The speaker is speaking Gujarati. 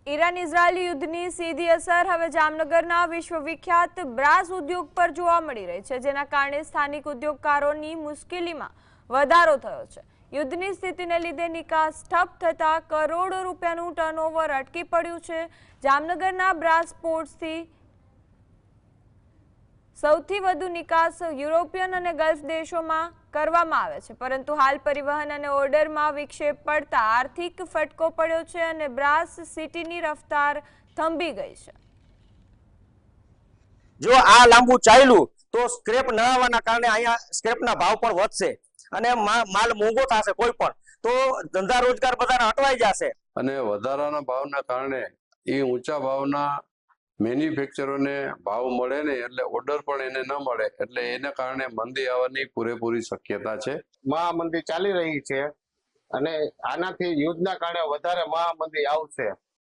ઈરાન ઇઝરાયલ યુદ્ધની સીધી અસર હવે જામનગરના વિશ્વવિખ્યાત બ્રાસ ઉદ્યોગ પર જોવા મળી રહી છે, જેના કારણે સ્થાનિક ઉદ્યોગકારોની મુશ્કેલીમાં વધારો થયો છે। યુદ્ધની સ્થિતિને લીધે નિકાસ ઠપ થતા કરોડો રૂપિયાનું ટર્નઓવર અટકી પડ્યું છે। જામનગરના બ્રાસ પોર્ટથી સૌથી વધુ નિકાસ યુરોપિયન અને ગલ્ફ દેશોમાં કરવામાં આવે છે, પરંતુ હાલ પરિવહન અને ઓર્ડરમાં વિક્ષેપ પડતા આર્થિક ફટકો પડ્યો છે અને બ્રાસ સિટીની રફતાર થંભી ગઈ છે। જો આ લાંબુ ચાલ્યું તો સ્ક્રેપ ન આવવાના કારણે અહીંયા સ્ક્રેપના ભાવ પણ વધશે અને માલ મોંઘો થશે, કોઈ પણ તો ધંધા રોજગાર બધાને અટવાઈ જશે અને વધારાના ભાવના કારણે એ ઊંચા ભાવના મેન્યુફેક્ચરોને ભાવ મળે નહીં એટલે ઓર્ડર પણ એને ન મળે એટલે એના કારણે મંદી આવવાની પૂરેપૂરી શક્યતા છે। મહામંદી ચાલી રહી છે અને આનાથી યુદ્ધના કારણે વધારે મહામંદી આવશે।